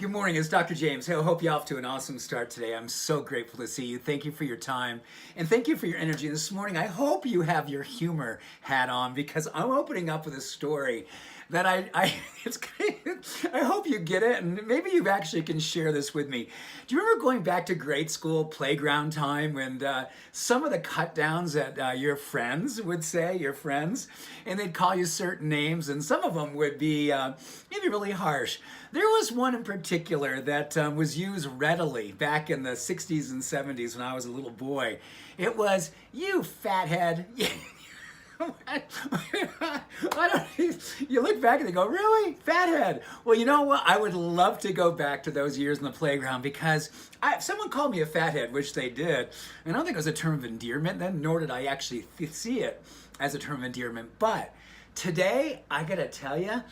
Good morning, it's Dr. James. Hey, I hope you're off to an awesome start today. I'm so grateful to see you. Thank you for your time and thank you for your energy. This morning, I hope you have your humor hat on because I'm opening up with a story that I hope you get it and maybe you actually can share this with me. Do you remember going back to grade school, playground time, and some of the cut downs that your friends would say, and they'd call you certain names, and some of them would be maybe really harsh. There was one in particular that was used readily back in the 60s and 70s when I was a little boy. It was, "You fathead." You look back and they go, "Really? Fathead?" Well, you know what? I would love to go back to those years in the playground because if someone called me a fathead, which they did, and I don't think it was a term of endearment then, nor did I actually see it as a term of endearment. But today, I gotta tell you,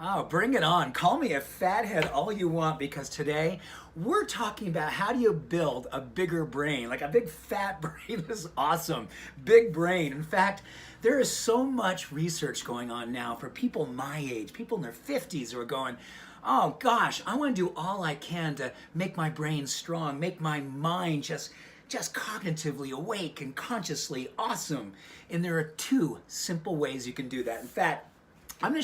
oh, bring it on. Call me a fathead all you want because today we're talking about how do you build a bigger brain, like a big fat brain. This is awesome. Big brain. In fact, there is so much research going on now for people my age, people in their 50s who are going, "Oh gosh, I want to do all I can to make my brain strong, make my mind just cognitively awake and consciously awesome." And there are two simple ways you can do that. In fact, I'm going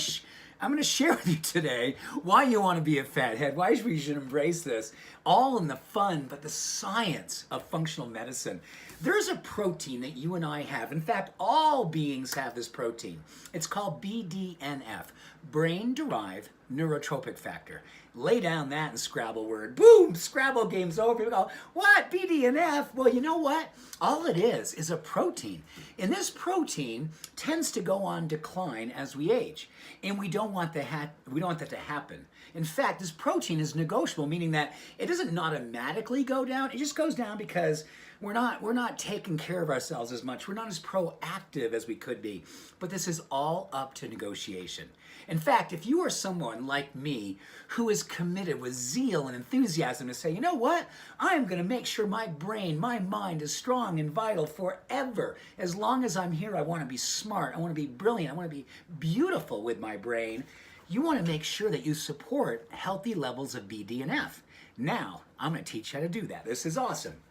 to share with you today why you want to be a fathead, why we should embrace this, all in the fun, but the science of functional medicine. There's a protein that you and I have. In fact, all beings have this protein. It's called BDNF, brain-derived neurotrophic factor. Lay down that in Scrabble word. Boom! Scrabble game's over. People go, "What? BDNF?" Well, you know what? All it is a protein. And this protein tends to go on decline as we age. And we don't want that to happen. In fact, this protein is negotiable, meaning that it doesn't automatically go down. It just goes down because we're not taking care of ourselves as much. We're not as proactive as we could be. But this is all up to negotiation. In fact, if you are someone like me who is committed with zeal and enthusiasm to say, "You know what? I am going to make sure my brain, my mind is strong and vital forever. As long as I'm here, I want to be smart. I want to be brilliant. I want to be beautiful with my brain." You want to make sure that you support healthy levels of BDNF. Now, I'm going to teach you how to do that. This is awesome.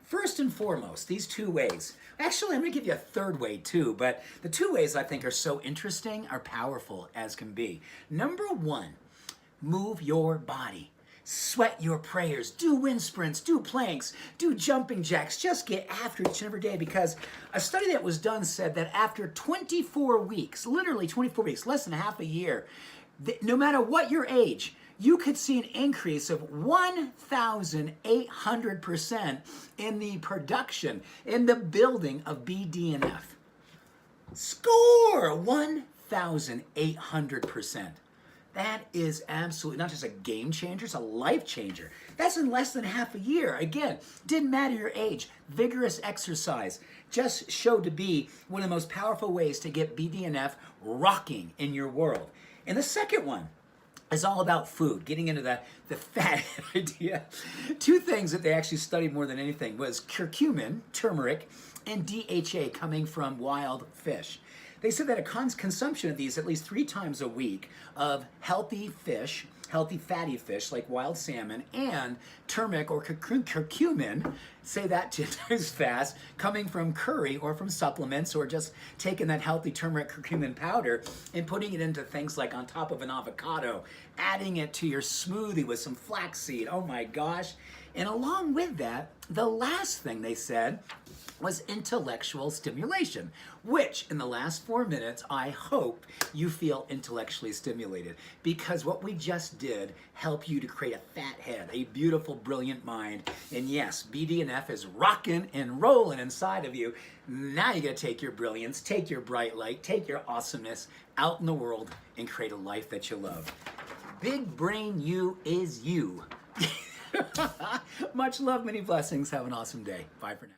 First and foremost, these two ways. Actually, I'm going to give you a third way too, but the two ways I think are so interesting, are powerful as can be. Number one, move your body. Sweat your prayers, do wind sprints, do planks, do jumping jacks, just get after each and every day, because a study that was done said that after 24 weeks, literally 24 weeks, less than half a year, no matter what your age, you could see an increase of 1,800% in the production, in the building of BDNF. Score! 1,800%. That is absolutely not just a game changer, it's a life changer. That's in less than half a year. Again, didn't matter your age. Vigorous exercise just showed to be one of the most powerful ways to get BDNF rocking in your world. And the second one is all about food, getting into the fat idea. Two things that they actually studied more than anything was curcumin, turmeric, and DHA coming from wild fish. They said that a consumption of these at least 3 times a week of healthy fish, healthy fatty fish like wild salmon, and turmeric or curcumin, say that 10 times fast, coming from curry or from supplements, or just taking that healthy turmeric curcumin powder and putting it into things like on top of an avocado, adding it to your smoothie with some flaxseed. Oh my gosh. And along with that, the last thing they said was intellectual stimulation, which in the last 4 minutes, I hope you feel intellectually stimulated, because what we just did helped you to create a fat head, a beautiful, brilliant mind. And yes, BDNF is rocking and rolling inside of you. Now you gotta take your brilliance, take your bright light, take your awesomeness out in the world and create a life that you love. Big brain you is you. Much love, many blessings. Have an awesome day. Bye for now.